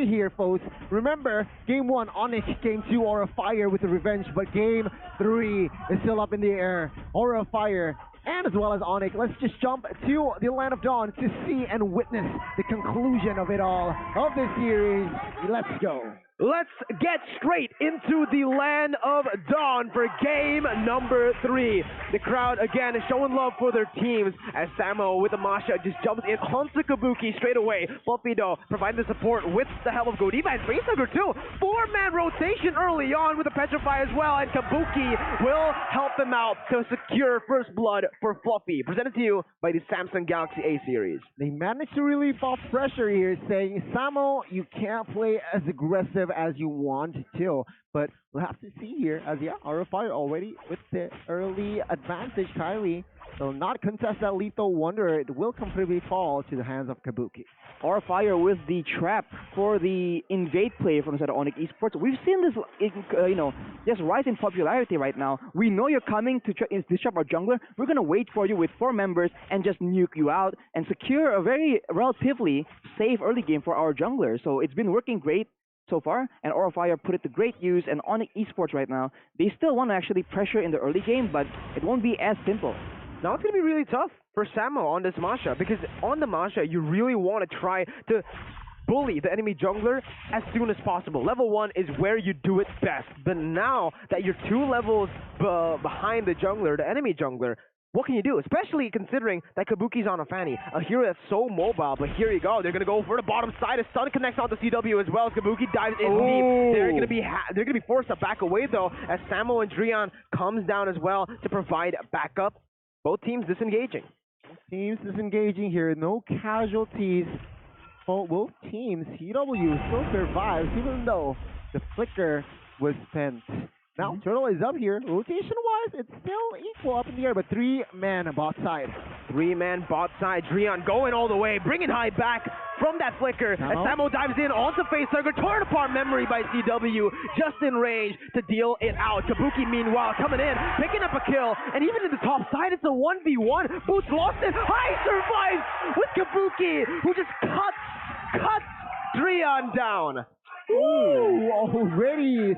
3 here, folks. Remember, Game 1, ONIC, Game 2, Aura Fire with the revenge, but Game 3 is still up in the air. Aura Fire and as well as ONIC. Let's just jump to the Land of Dawn to see and witness the conclusion of it all, of this series. Let's go. Let's get straight into the Land of Dawn for game number 3. The crowd again is showing love for their teams as Samo with the Masha just jumps in onto Kabuki straight away. Fluffy though providing the support with the help of Godiva and Facehugger too. 4-man rotation early on with the Petrify as well, and Kabuki will help them out to secure first blood for Fluffy. Presented to you by the Samsung Galaxy A series. They managed to relieve off pressure here, saying, Samo, you can't play as aggressive as you want to, but we'll have to see here as Aura Fire already with the early advantage. Kyrie will not contest that lethal wonder. It will completely fall to the hands of Kabuki. Aura Fire with the trap for the invade play from the side of ONIC Esports. We've seen this, just rise in popularity right now. We know you're coming to disrupt our jungler. We're going to wait for you with 4 members and just nuke you out and secure a very relatively safe early game for our jungler. So it's been working great so far, and Aura Fire put it to great use. And ONIC Esports right now, they still want to actually pressure in the early game, but it won't be as simple. Now it's going to be really tough for Samo on this Masha, because on the Masha, you really want to try to bully the enemy jungler as soon as possible. Level 1 is where you do it best, but now that you're 2 levels behind the jungler, the enemy jungler, what can you do? Especially considering that Kabuki's on a Fanny, a hero that's so mobile. But here you go, they're gonna go for the bottom side. His Sun connects onto CW as well as Kabuki dives in deep. They're gonna be forced to back away though, as Samo and Drian comes down as well to provide backup. Both teams disengaging. Teams disengaging here, no casualties. Both teams, CW still survives even though the flicker was spent. Now, Turtle is up here. Rotation-wise, it's still equal up in the air, but 3-man bot side. 3-man bot side. Drian going all the way, bringing high back from that flicker. As Samo dives in onto Facehugger, torn apart memory by CW, just in range to deal it out. Kabuki, meanwhile, coming in, picking up a kill, and even in the top side, it's a 1v1. Boots lost it. High survives with Kabuki, who just cuts Drian down. Ooh, already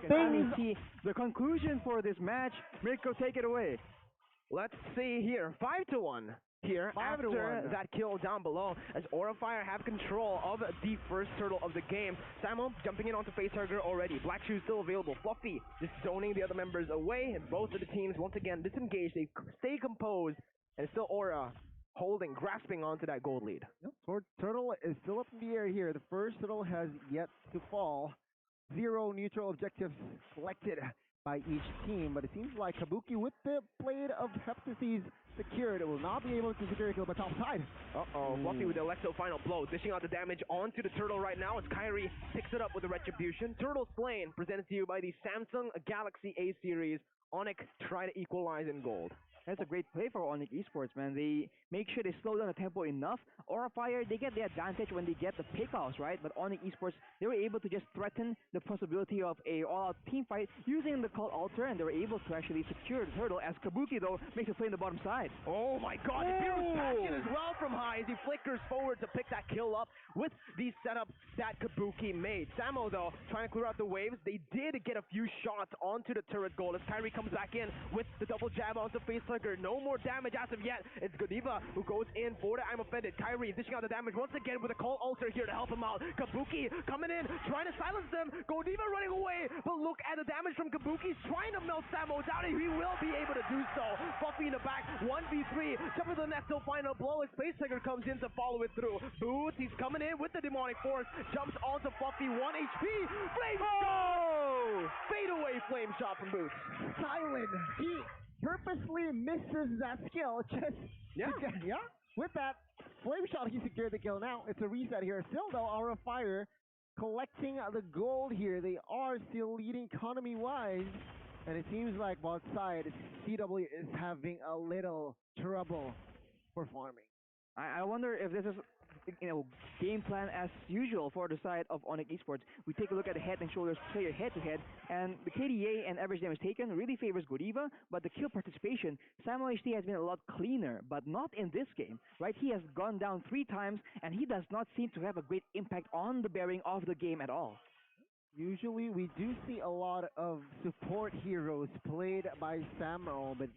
things. The conclusion for this match. Mirko, take it away. Let's see here. 5-1 here after that kill down below, as Aura Fire have control of the first turtle of the game. Samo jumping in onto Facehugger already. Black Shoe still available. Fluffy just zoning the other members away, and both of the teams once again disengaged. They stay composed, and still Aura grasping onto that gold lead. Yep. Turtle is still up in the air here. The first turtle has yet to fall. 0 neutral objectives collected by each team, but it seems like Kabuki with the Blade of Heptases secured will not be able to secure a kill by top side. Fluffy with the Electro final blow, dishing out the damage onto the turtle right now as Kyrie picks it up with the retribution. Turtle slain, presented to you by the Samsung Galaxy A series. ONIC try to equalize in gold. That's a great play for ONIC Esports, man. They make sure they slow down the tempo enough. Aura Fire, they get the advantage when they get the pickoffs, right? But ONIC Esports, they were able to just threaten the possibility of a all-out team fight using the Call Alter, and they were able to actually secure the turtle, as Kabuki, though, makes a play in the bottom side. Oh my god, the Hero's Passion as well from high as he flickers forward to pick that kill up with the setup that Kabuki made. Samo, though, trying to clear out the waves. They did get a few shots onto the turret goal as Kyrie comes back in with the double jab onto Facehugger. No more damage as of yet. It's Godiva who goes in for the I'm Offended. Kyrie dishing out the damage once again with a Call Alter here to help him out. Kabuki coming in, trying to silence them. Godiva running away, but look at the damage from Kabuki, trying to melt Samo down, and he will be able to do so. Fluffy in the back, 1v3, jumping to the net till final blow as Facehugger comes in to follow it through. Boots, he's coming in with the Demonic Force, jumps onto Fluffy, 1 HP, flame shot! Fade away flame shot from Boots. Silent, he purposely misses that skill with that flame shot. He secured the kill. Now it's a reset here. Still though, Aura Fire collecting the gold here. They are still leading economy wise, and it seems like both sides CW is having a little trouble performing. I wonder if this is game plan as usual for the side of ONIC Esports. We take a look at the head and shoulders player head to head, and the KDA and average damage taken really favors Godiva, but the kill participation, Samuel HD has been a lot cleaner, but not in this game, right? He has gone down 3 times, and he does not seem to have a great impact on the bearing of the game at all. Usually we do see a lot of support heroes played by Samuel, but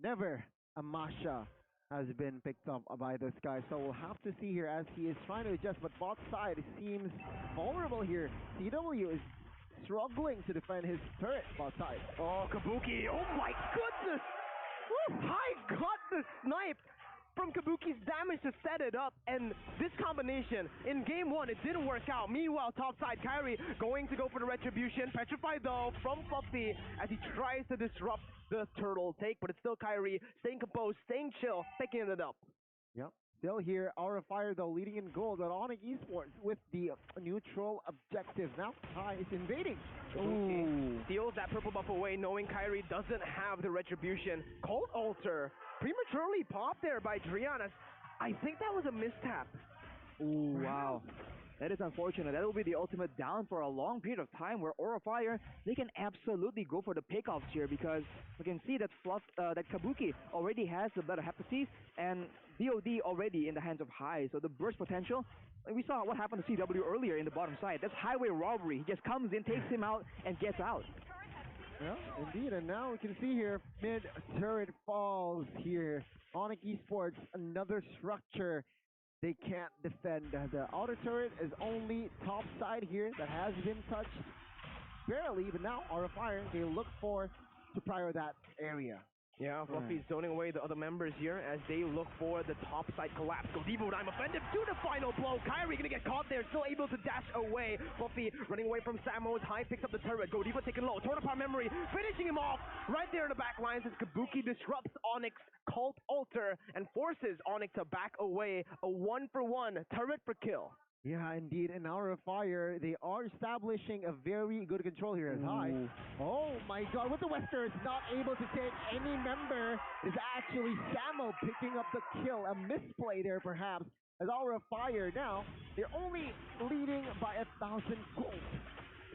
never a Masha has been picked up by this guy. So we'll have to see here as he is trying to adjust, but bot side seems vulnerable here. CW is struggling to defend his turret bot side. Oh, Kabuki, oh my goodness! Woo! I got the snipe from Kabuki's damage to set it up, and this combination, in game 1, it didn't work out. Meanwhile, topside, Kyrie going to go for the retribution. Petrified though from Fluffy as he tries to disrupt the turtle take, but it's still Kyrie staying composed, staying chill, picking it up. Yep. Still here, Aura Fire though leading in gold on ONIC Esports with the neutral objective. Now Kai is invading. Ooh. Steals that purple buff away knowing Kyrie doesn't have the retribution. Cold Altar prematurely popped there by Drian. I think that was a mishap. Ooh, wow. That is unfortunate. That will be the ultimate down for a long period of time where Aura Fire, they can absolutely go for the pickoffs here because we can see that that Kabuki already has the Blood of Hepatitis and DOD already in the hands of High. So the burst potential, we saw what happened to CW earlier in the bottom side. That's highway robbery. He just comes in, takes him out, and gets out. Yeah, indeed. And now we can see here, mid turret falls here. ONIC Esports, another structure they can't defend. The outer turret is only top side here that has been touched barely, but now Aura Fire, they look for to prior that area. Yeah, Fluffy's zoning away the other members here as they look for the top side collapse. Godiva with I'm offended to the final blow. Kyrie gonna get caught there, still able to dash away. Fluffy running away from Samo's High picks up the turret. Godiva taking low, torn apart memory, finishing him off right there in the back lines as Kabuki disrupts ONIC's Cult Altar and forces ONIC to back away. A 1-for-1 turret for kill. Yeah, indeed. And Aura Fire, they are establishing a very good control here as High. Oh my god, with the Westers not able to take any member is actually Samo picking up the kill. A misplay there perhaps. As Aura Fire now, they're only leading by 1,000 gold.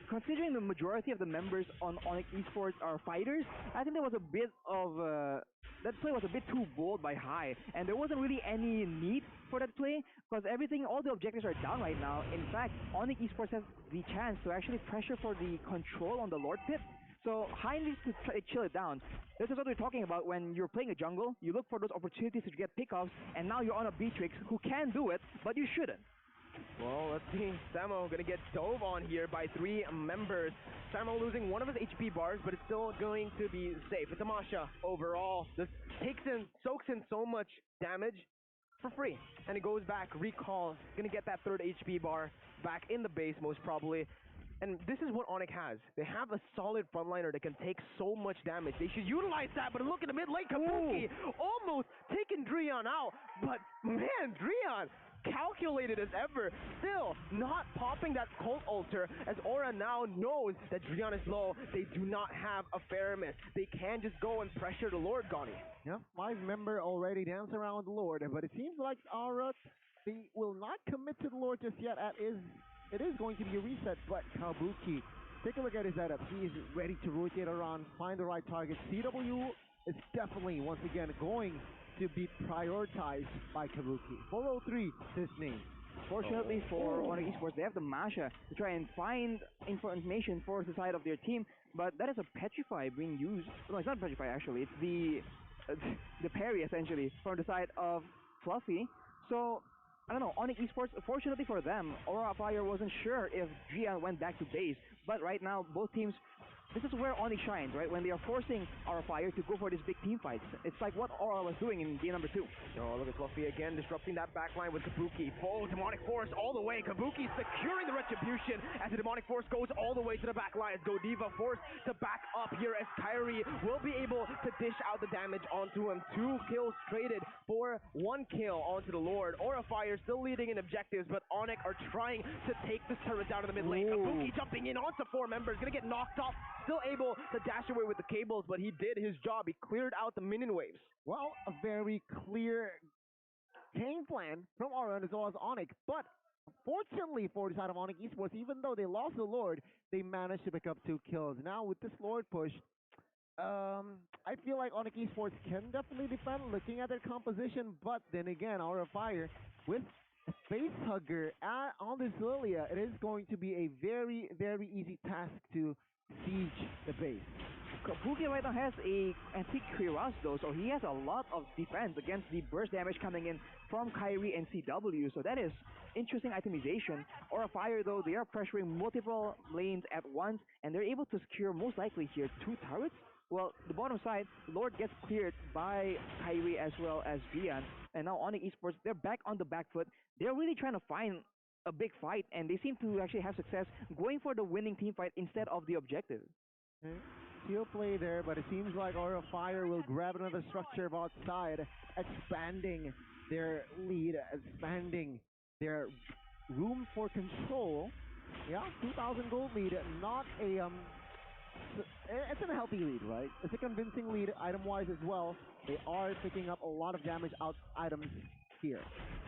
Considering the majority of the members on ONIC Esports are fighters, I think there was a bit of that play was a bit too bold by High, and there wasn't really any need for that play because all the objectives are down right now. In fact, ONIC Esports has the chance to actually pressure for the control on the Lord Pit. So High needs to chill it down. This is what we're talking about when you're playing a jungle. You look for those opportunities to get pickoffs, and now you're on a Beatrix who can do it, but you shouldn't. Well, let's see. Samo gonna get dove on here by 3 members. Samo losing one of his HP bars, but it's still going to be safe. It's a Masha overall. This soaks in so much damage for free. And it goes back, recall, gonna get that 3rd HP bar back in the base most probably. And this is what ONIC has. They have a solid frontliner that can take so much damage. They should utilize that, but look at the mid lane, Kabuki almost taking Drian out. But man, Drian calculated as ever, still not popping that Cult Altar as Aura now knows that Drian is low. They do not have a Faramis. They can just go and pressure the Lord, Gani. Yeah, 5 member already dance around the Lord, but it seems like Aura, they will not commit to the Lord just yet. It is going to be a reset, but Kabuki, take a look at his setup. He is ready to rotate around, find the right target. CW is definitely, once again, going to be prioritized by Kabuki. 403 his name. Fortunately for ONIC Esports, they have the Masha to try and find information for the side of their team, but that is a Petrify being used. No, it's not Petrify actually. It's the parry essentially from the side of Fluffy. So I don't know, ONIC Esports, fortunately for them, Aura Fire wasn't sure if Gia went back to base, but right now both teams, this is where ONIC shines, right? When they are forcing Aura Fire to go for these big team fights. It's like what Aura was doing in game number 2. Oh, look at Fluffy again, disrupting that backline with Kabuki. Full Demonic Force all the way. Kabuki securing the retribution as the Demonic Force goes all the way to the backline. Godiva forced to back up here as Kyrie will be able to dish out the damage onto him. 2 kills traded for 1 kill onto the Lord. Aura Fire still leading in objectives, but ONIC are trying to take this turret down to the mid lane. Kabuki jumping in onto 4 members, gonna get knocked off. Still able to dash away with the cables, but he did his job. He cleared out the minion waves. Well, a very clear game plan from Aura as well as ONIC. But fortunately for the side of ONIC Esports, even though they lost the Lord, they managed to pick up 2 kills. Now with this Lord push, I feel like ONIC Esports can definitely defend looking at their composition, but then again, Aura Fire with a Face Hugger on this Lilia, it is going to be a very, very easy task to siege the base. Kabuki right now has a antique cuirass though, so he has a lot of defense against the burst damage coming in from Kyrie and CW, so that is interesting itemization. Aura Fire though, they are pressuring multiple lanes at once, and they're able to secure most likely here 2 turrets. Well, the bottom side, Lord gets cleared by Kyrie as well as Gian, and now ONIC Esports, they're back on the back foot. They're really trying to find a big fight, and they seem to actually have success going for the winning team fight instead of the objective. He'll play there, but it seems like Aura Fire will grab another structure outside, expanding their lead, expanding their room for control. Yeah, 2,000 gold lead, not a it's a healthy lead, right? It's a convincing lead item-wise as well. They are picking up a lot of damage out items here.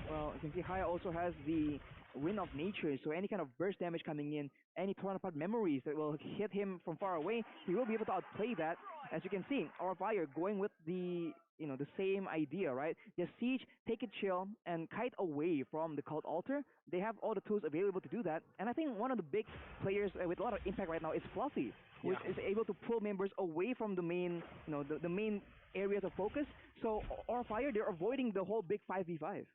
Well, you can see Haya also has the Wind of Nature, so any kind of burst damage coming in, any torn apart memories that will hit him from far away, he will be able to outplay that. As you can see, Aura Fire going with the the same idea, right? Just siege, take it chill, and kite away from the cult altar. They have all the tools available to do that, and I think one of the big players with a lot of impact right now is Fluffy, which is able to pull members away from the main, the main areas of focus. So Aura Fire, they're avoiding the whole big 5v5.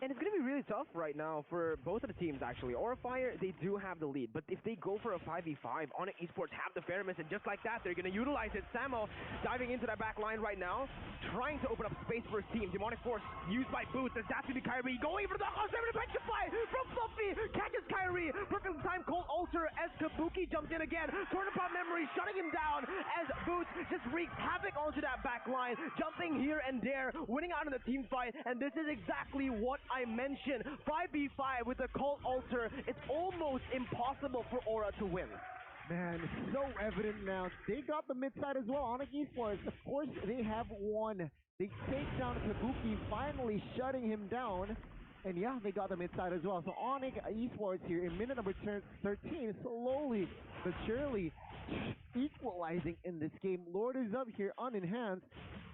And it's going to be really tough right now for both of the teams, actually. Aura Fire, they do have the lead, but if they go for a 5v5, ONIC Esports have the fairness, and just like that, they're going to utilize it. Samo diving into that back line right now, trying to open up space for his team. Demonic Force used by Boots. There's that's going to be Kyrie going for the knockdown, to petrify from Fluffy. Catches Kyrie. Perfect time, Cold Altar as Kabuki jumps in again. Tornapot Memory shutting him down as Boots just wreaks havoc onto that back line, jumping here and there, winning out in the team fight, and this is exactly what I mentioned. 5v5 with the Cult Altar, it's almost impossible for Aura to win. Man, it's so evident now. They got the mid side as well. ONIC Esports, of course, they have won. They take down Kabuki, finally shutting him down. And yeah, they got the mid side as well. So ONIC Esports here in minute number 13, slowly but surely equalizing in this game. Lord is up here unenhanced.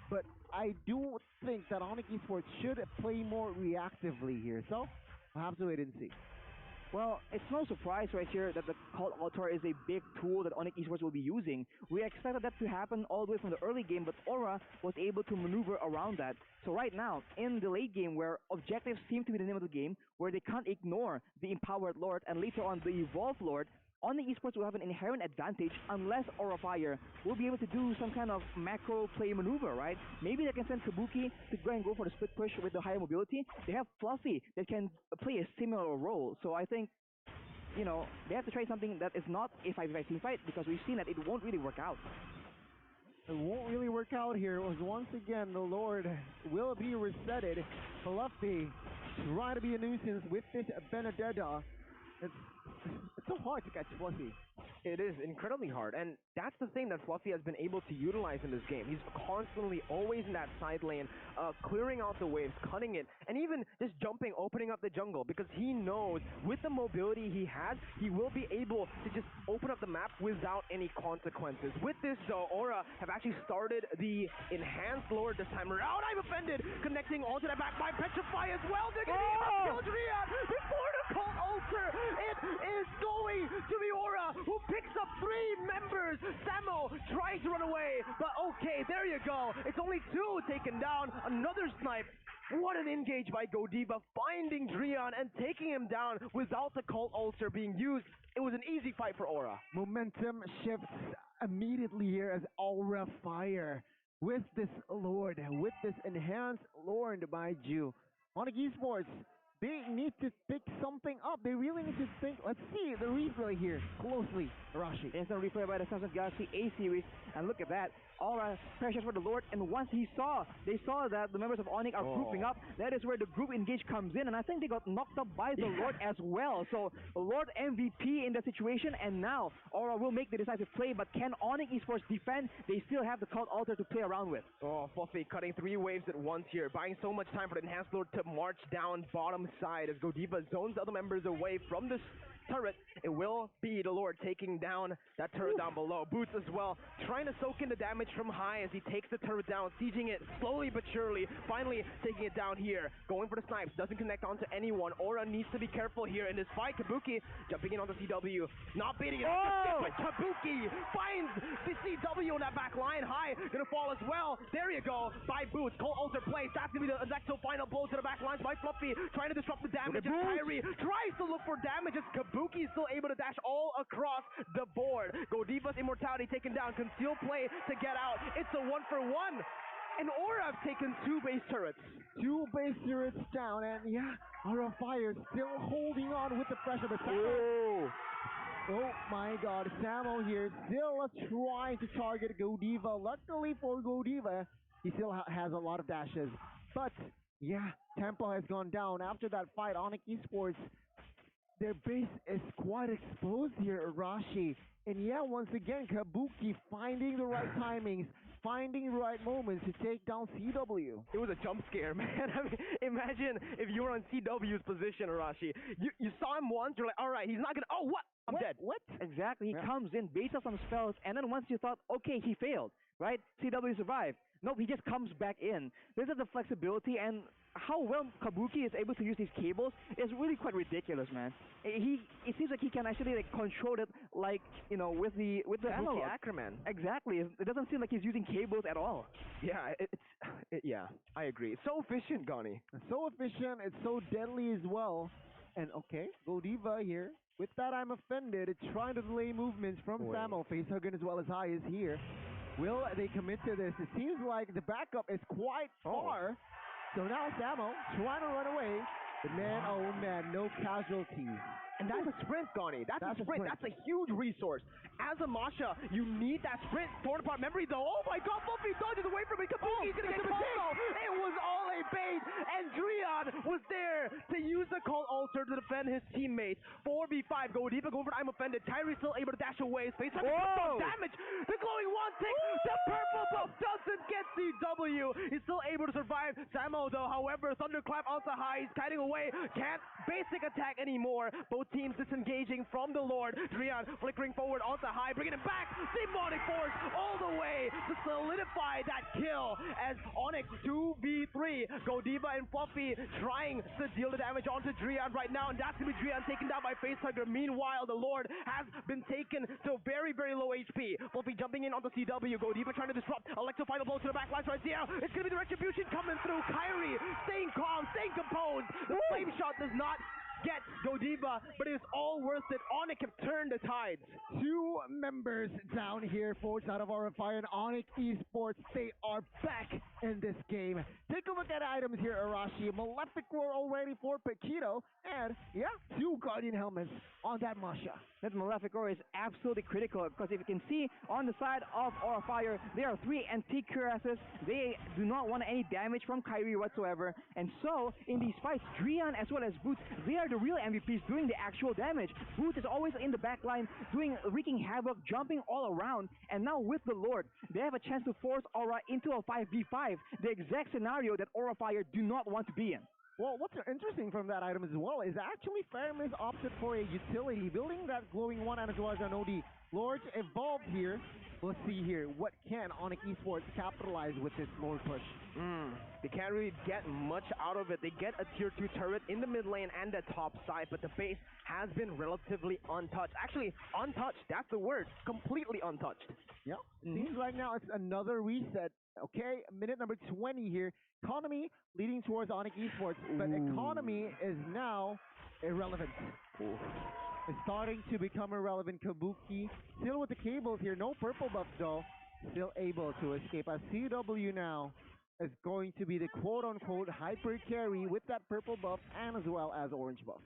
But I do think that ONIC Esports should play more reactively here. So, we'll have to wait and see. Well, it's no surprise right here that the Cult Altar is a big tool that ONIC Esports will be using. We expected that to happen all the way from the early game, but Aura was able to maneuver around that. So right now, in the late game where objectives seem to be the name of the game, where they can't ignore the Empowered Lord and later on the Evolved Lord, ONIC Esports will have an inherent advantage unless Aura Fire will be able to do some kind of macro play maneuver, right? Maybe they can send Kabuki to go and go for the split push with the higher mobility. They have Fluffy that can play a similar role. So I think, they have to try something that is not a 5v5 team fight, because we've seen that it won't really work out. It won't really work out here. It was once again the Lord will be resetted. Fluffy trying to be a nuisance with this Benedetta. It's so hard to catch Fluffy. It is incredibly hard, and that's the thing that Fluffy has been able to utilize in this game. He's constantly always in that side lane, clearing out the waves, cutting it, and even just jumping, opening up the jungle, because he knows with the mobility he has, he will be able to just open up the map without any consequences. With this, though, Aura have actually started the Enhanced Lord this time around. I'm offended, connecting onto that back by Petrify as well. They're going to be Riyad before the Cult Altar. It is going to be Aura who picks up 3 members. Samo trying to run away, but okay, there you go. It's only 2 taken down. Another snipe. What an engage by Godiva, finding Drian and taking him down without the Cult Altar being used. It was an easy fight for Aura. Momentum shifts immediately here as Aura Fire with this Lord, with this Enhanced Lord by Ju. ONIC Esports They need to pick something up. They really need to think. Let's see the replay here closely, Arashi. Instant replay by the Samsung Galaxy A series, and look at that. Aura pressures for the Lord, and once they saw that the members of ONIC are grouping up, that is where the group engage comes in, and I think they got knocked up by the Lord as well. So Lord MVP in that situation, and now Aura will make the decisive play, but can ONIC Esports defend? They still have the Cult Altar to play around with. Oh, Fluffy cutting 3 waves at once here, buying so much time for the Enhanced Lord to march down bottom side as Godiva zones other members away from this turret. It will be the Lord taking down that turret down below. Boots as well, trying to soak in the damage from high as he takes the turret down, sieging it slowly but surely, finally taking it down here. Going for the snipes, doesn't connect onto anyone. Aura needs to be careful here in this fight. Kabuki jumping in onto CW, not beating it. But Kabuki finds the CW on that back line. High, gonna fall as well. There you go, by Boots. Cold Alter plays. That's gonna be the Electro final blow to the back lines by Fluffy, trying to disrupt the damage. And Kyrie tries to look for damage as Kabuki is still able to dash all across the board. Godiva's immortality taken down. Conceal play to get out. It's a 1-for-1. And Aura have taken 2 base turrets. 2 base turrets down, and yeah, Aura Fire still holding on with the pressure. But Samo, oh my God, Samo here still trying to target Godiva. Luckily for Godiva, he still has a lot of dashes. But yeah, tempo has gone down after that fight. ONIC Esports, their base is quite exposed here, Arashi. And yeah, once again, Kabuki finding the right timings, finding the right moments to take down CW. It was a jump scare, man. I mean, imagine if you were on CW's position, Arashi. You saw him once, you're like, all right, he's not gonna. Oh, what? I'm dead. What? Exactly. He comes in, baits up some spells, and then once you thought, okay, he failed, right? CW survived. Nope, he just comes back in. This is the flexibility, and how well Kabuki is able to use these cables is really quite ridiculous, man. It seems like he can actually like control it, like, you know, with the Kabuki analog. Ackerman. Exactly. It doesn't seem like he's using cables at all. Yeah, yeah, I agree. So efficient, Gani. So efficient, it's so deadly as well. And okay, Godiva here. With that, I'm offended. It's trying to delay movements from Samo. Facehugger as well as High is here. Will they commit to this? It seems like the backup is quite far. So now Samo trying to run away. But man, oh man, no casualties. And that's a sprint, Gani. That's a sprint. That's a huge resource. As a Masha, you need that sprint. Torn apart memory, though. Oh my God, Fluffy dodges away from it. Kabuki's gonna get called. It was all a bait. And Drian was there to use the Cult Altar to defend his teammates. 4v5. Godiva going for the I'm offended. Tyree still able to dash away. Space damage. The glowing one tick. The purple buff doesn't get CW. He's still able to survive. Samo, though, however, Thunderclap onto High. He's kiting away. Can't basic attack anymore. Both teams disengaging from the Lord. Drian flickering forward onto High, bringing it back. Demonic Force all the way to solidify that kill as ONIC 2v3. Godiva and Fluffy trying to deal the damage onto Drian right now, and that's going to be Drian taken down by Facehugger. Meanwhile, the Lord has been taken to very, very low HP. Fluffy jumping in onto CW. Godiva trying to disrupt. Electro final blow to the back lines right there. It's going to be the Retribution coming through. Kyrie staying calm, staying composed. The flame shot does not get Godiva, but it is all worth it. ONIC have turned the tides. 2 members down here, forged out of our fire, and ONIC Esports, they are back in this game. Take a look at items here, Arashi. Malefic Roar already for Paquito, and yeah, 2 Guardian helmets on that Masha. That Malefic Roar is absolutely critical, because if you can see on the side of Aura Fire, there are 3 antique cuirasses. They do not want any damage from Kyrie whatsoever, and so in these fights, Drian as well as Boots, they are the real MVPs doing the actual damage. Boots is always in the back line, wreaking havoc, jumping all around, and now with the Lord, they have a chance to force Aura into a 5v5, the exact scenario that Aura Fire do not want to be in. Well, what's interesting from that item as well is actually Fairness opted for a utility, building that glowing one and as well as an OD. Lords evolved here. Let's see here, what can ONIC Esports capitalize with this Lord push? They can't really get much out of it. They get a tier 2 turret in the mid lane and the top side, but the base has been relatively untouched. Actually, untouched, that's the word. Completely untouched. Yep. Seems like now it's another reset. Okay, minute number 20 here. Economy leading towards ONIC Esports, but economy is now irrelevant. It's starting to become irrelevant. Kabuki still with the cables here. No purple buff though. Still able to escape. As CW now is going to be the quote-unquote hyper carry with that purple buff and as well as orange buff.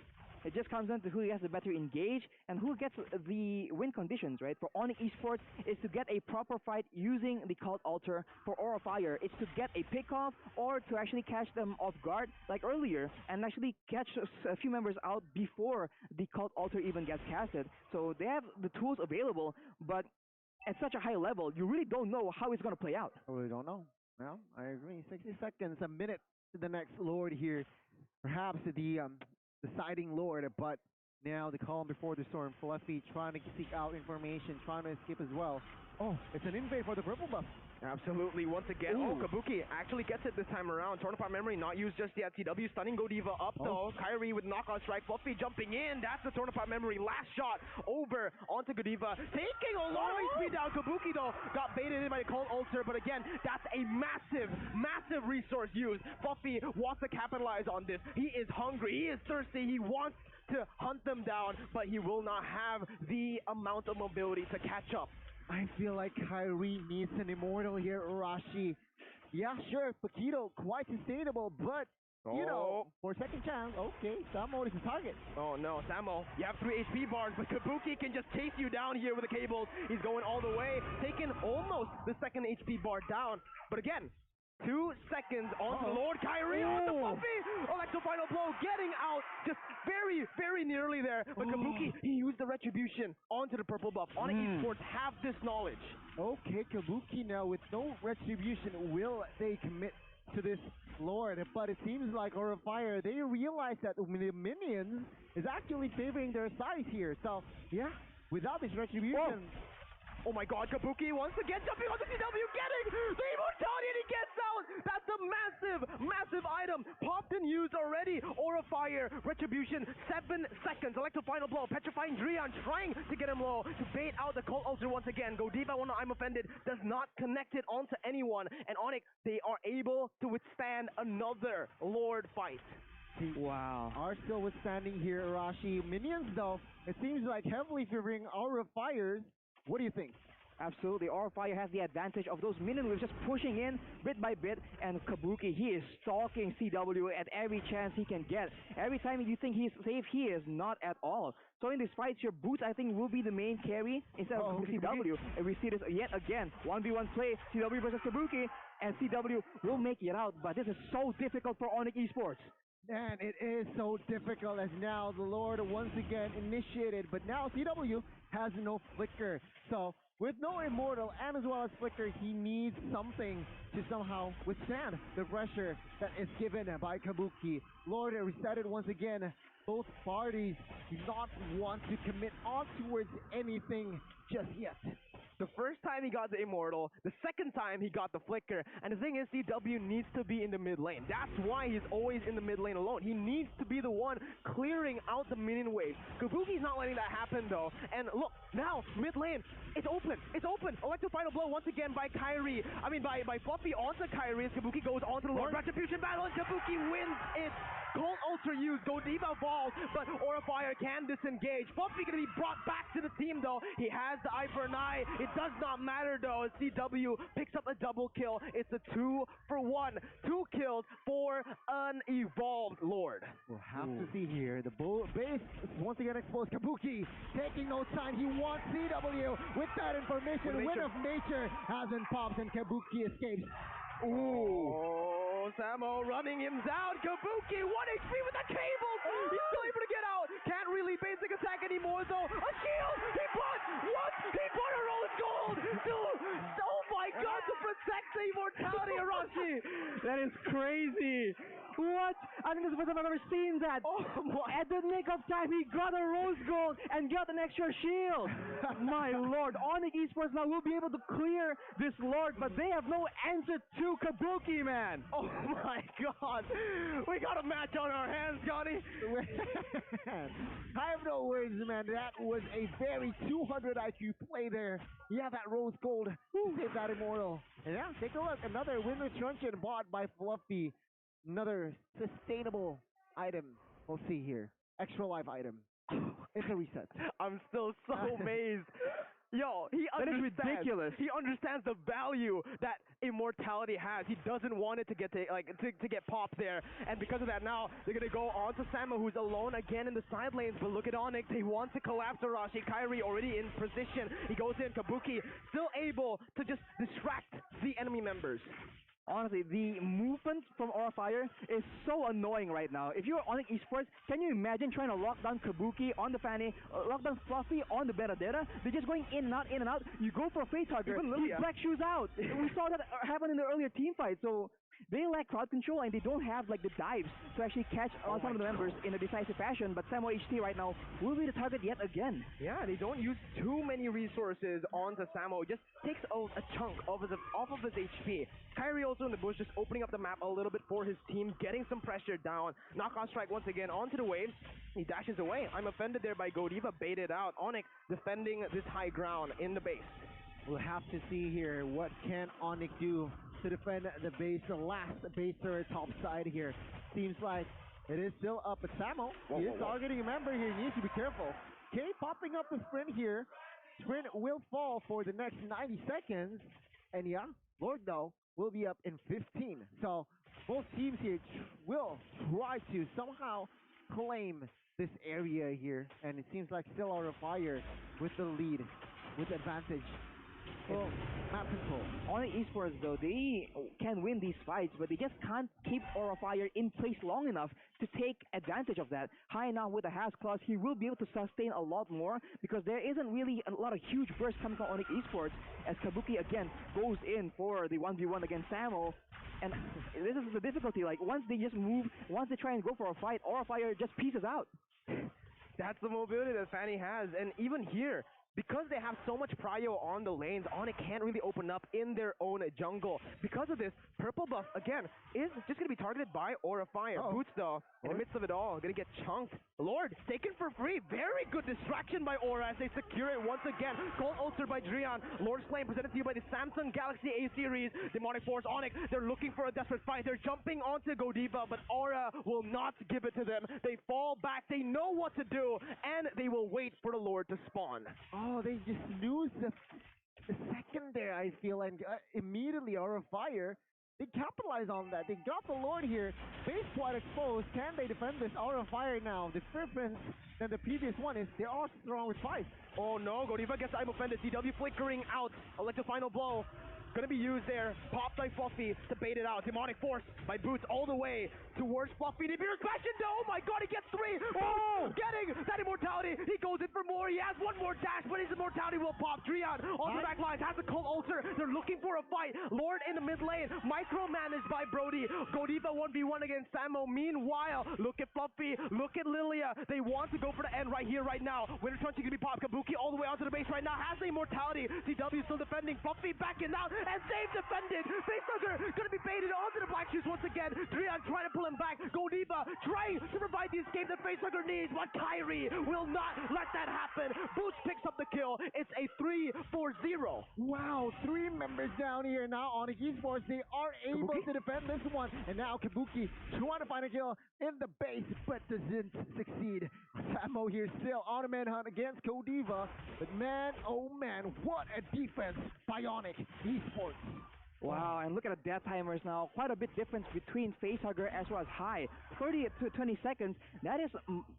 It just comes down to who has the better engage and who gets the win conditions, right? For ONIC Esports, is to get a proper fight using the Cult Altar. For Aura Fire, it's to get a pick-off or to actually catch them off guard, like earlier, and actually catch a few members out before the Cult Altar even gets casted. So they have the tools available, but at such a high level, you really don't know how it's going to play out. I really don't know. Well, I agree. 60 seconds, a minute to the next Lord here. Perhaps the deciding Lord, but now the calm before the storm. Fluffy trying to seek out information, trying to escape as well. Oh, it's an invade for the purple buff. Absolutely. Once again, Kabuki actually gets it this time around. Tornapart Memory not used just yet. TW stunning Godiva up though. Kyrie with knockout strike. Fluffy jumping in. That's the Tornapart Memory. Last shot over onto Godiva. Taking a lot of HP down. Kabuki though got baited in by the Cold Ulcer, but again, that's a massive, massive resource used. Fluffy wants to capitalize on this. He is hungry. He is thirsty. He wants to hunt them down, but he will not have the amount of mobility to catch up. I feel like Kyrie needs an immortal here, Urashi. Yeah, sure, Paquito, quite sustainable, but, you know, for a second chance, okay, Samo is the target. Oh no, Samo, you have 3 HP bars, but Kabuki can just chase you down here with the cables. He's going all the way, taking almost the second HP bar down. But again, 2 seconds on the Lord Kyrie on the Fluffy! Electro final blow, getting out just very, very nearly there. But Kabuki, he used the retribution onto the purple buff. ONIC Esports have this knowledge. Okay, Kabuki now with no retribution, will they commit to this Lord? But it seems like Aura Fire, they realize that the minions is actually favoring their side here. So, yeah, without this retribution... Oh my god, Kabuki once again jumping on the CW, getting the immortality and he gets out! That's a massive, massive item. Popped and used already. Aura Fire, Retribution, 7 seconds. Electro Final Blow, Petrifying Drian trying to get him low to bait out the Cold Ulcer once again. Godiva, I'm offended, does not connect it onto anyone. And ONIC, they are able to withstand another Lord fight. Wow. Are still withstanding here, Arashi. Minions, though, it seems like heavily favoring Aura Fires. What do you think? Absolutely. Aura Fire has the advantage of those minion waves just pushing in bit by bit, and Kabuki, he is stalking CW at every chance he can get. Every time you think he's safe, he is not at all. So in this fight, your boots, I think, will be the main carry instead of CW. And we see this yet again. 1v1 play, CW versus Kabuki, and CW will make it out, but this is so difficult for ONIC Esports. Man, it is so difficult as now the Lord once again initiated, but now CW has no flicker. So with no immortal and as well as flicker, he needs something to somehow withstand the pressure that is given by Kabuki. Lord resetted once again. Both parties do not want to commit on towards anything just yet. The first time he got the Immortal, the second time he got the Flicker, and the thing is CW needs to be in the mid lane. That's why he's always in the mid lane alone. He needs to be the one clearing out the minion wave. Kabuki's not letting that happen though, and look, now, mid lane, it's open, Electro Final Blow once again by Kyrie, by Fluffy onto Kyrie as Kabuki goes onto the Lord Retribution battle, and Kabuki wins it. Cold Ultra used, Godiva falls, but Aura Fire can disengage. Fluffy gonna be brought back to the team though. He has the eye for an eye. It does not matter though, as CW picks up a double kill. It's a 2-for-1. 2 kills for an evolved Lord. We'll have to see here. The base is once again exposed. Kabuki taking no time. He wants CW with that information. Win of Nature hasn't popped and Kabuki escapes. Oh, Samo running him down. Kabuki, 1 HP with the cables. He's still able to get out. Can't really basic attack anymore though. A shield. He bought what? He bought a rose gold. Oh my god, to protect the immortality, Arashi. That is crazy. What? I think this is the first time I've ever seen that. At the nick of time, he got a rose gold and got an extra shield. My lord, ONIC Esports now will be able to clear this Lord, but they have no answer to Kabuki, man. Oh my god. We got a match on our hands, Johnny. I have no words, man. That was a very 200 IQ play there. Yeah, that rose gold. Save that immortal. And yeah, take a look. Another winner's truncheon bought by Fluffy. Another sustainable item. We'll see here. Extra life item. It's a reset. I'm still so amazed. Yo, he That is understands. ridiculous. He understands the value that immortality has. He doesn't want it to get to get popped there, and because of that, now they're gonna go on to Samo, who's alone again in the side lanes. But look at ONIC; they want to collapse Arashi. Kyrie already in position. He goes in. Kabuki still able to just distract the enemy members. Honestly, the movement from Aura Fire is so annoying right now. If you're ONIC Esports, can you imagine trying to lock down Kabuki on the Fanny, lock down Fluffy on the Benedetta? They're just going in and out, in and out. You go for a face hugger, Even he Lilia. black shoes out. We saw that happen in the earlier team fight, so they lack crowd control and they don't have like the dives to actually catch on some of the members in a decisive fashion. But Samo HT right now will be the target yet again. Yeah, they don't use too many resources onto Samo. It just takes a chunk off of his HP. Kyrie also in the bush, just opening up the map a little bit for his team, getting some pressure down. Knockout strike once again onto the waves. He dashes away. I'm offended there by Godiva, baited out. ONIC defending this high ground in the base. We'll have to see here what can ONIC do to defend the base, the last baser top side here. Seems like it is still up at Samo. He is targeting a member here. He needs to be careful. K popping up a sprint here. Sprint will fall for the next 90 seconds. And yeah, Lord though will be up in 15. So both teams here will try to somehow claim this area here. And it seems like still Aura Fire with the lead, with advantage. Well, map control. ONIC Esports though, they can win these fights, but they just can't keep Aura Fire in place long enough to take advantage of that. High now with a Has Clause, he will be able to sustain a lot more because there isn't really a lot of huge bursts coming from ONIC Esports as Kabuki again goes in for the 1v1 against Samo. And this is the difficulty, like once they just move, once they try and go for a fight, Aura Fire just pieces out. That's the mobility that Fanny has, and even here, because they have so much prio on the lanes, ONIC can't really open up in their own jungle. Because of this, Purple Buff, again, is just going to be targeted by Aura Fire. Boots, though, in the midst of it all, going to get chunked. Lord, taken for free. Very good distraction by Aura as they secure it once again. Cold Ulcer by Drian. Lord's Flame presented to you by the Samsung Galaxy A series. Demonic Force, ONIC, they're looking for a desperate fight. They're jumping onto Godiva, but Aura will not give it to them. They fall back. They know what to do, and they will wait for the Lord to spawn. Oh, they just lose the second there, I feel, and immediately Aura Fire, they capitalize on that. They got the Lord here. Base quite exposed. Can they defend this Aura Fire now? The difference than the previous one is they are strong with fight. Oh no, Godiva gets I'm offended. CW flickering out. Electric Final Blow. Gonna be used there. Popped by Fluffy to bait it out. Demonic Force by Boots all the way towards Fluffy. Nibiru's bash into. Oh my god, he gets three. Oh, getting that immortality. He goes in for more. He has one more dash, but his immortality will pop. Drian on the back lines has a cold ulcer. They're looking for a fight. Lord in the mid lane. Micromanaged by Brody. Godiva 1v1 against Samo. Meanwhile, look at Fluffy. Look at Lilia. They want to go for the end right here, right now. Winter Crunch is gonna be popped. Kabuki all the way onto the base right now. Has the immortality. CW still defending. Fluffy backing out. And save defended. Facehugger gonna be baited onto the black shoes once again. Drian trying to pull him back. Godiva trying to provide the escape that Facehugger needs, but Kyrie will not let that happen. Boots picks up the kill. It's a 3-4-0. Wow, 3 members down here now on ONIC Esports. They are able to defend this one. And now Kabuki trying to find a kill in the base, but doesn't succeed. Samo here still on a manhunt against Godiva. But man, oh man, what a defense by ONIC Esports. Wow, and look at the death timers now. Quite a bit difference between Facehugger as well as High. 30 to 20 seconds. That is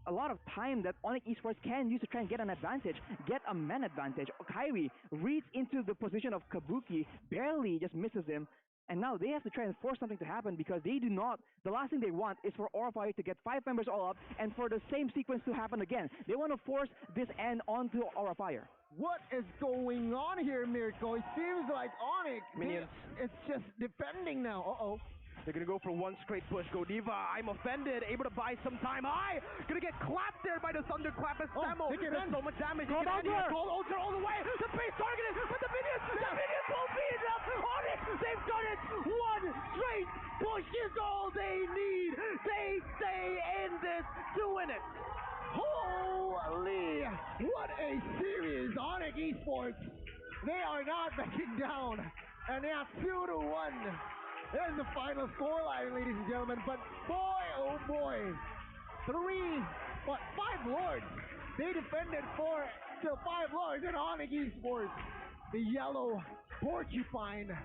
a lot of time that ONIC Esports can use to try and get an advantage, get a man advantage. Kyrie reads into the position of Kabuki, barely just misses him. And now they have to try and force something to happen because they do not, the last thing they want is for Aura Fire to get 5 members all up and for the same sequence to happen again. They want to force this end onto Aura Fire. What is going on here, Miracle? It seems like ONIC, Minions. it's just defending now. Uh-oh. They're gonna go for one straight push. Godiva, I'm offended. Able to buy some time. High, gonna get clapped there by the thunderclap as Samo. There's so much damage. Cold Ulcer all the way. The base targeted, but the minions won't beat it up. ONIC, they've done it. One straight push is all they need. They stay in this to win it. Holy, what a series, ONIC Esports. They are not backing down, and they are 2-1. There's the final scoreline, ladies and gentlemen. But boy, oh boy, 5 Lords. They defended for back to 5 lowers in ONIC Esports. The yellow porcupine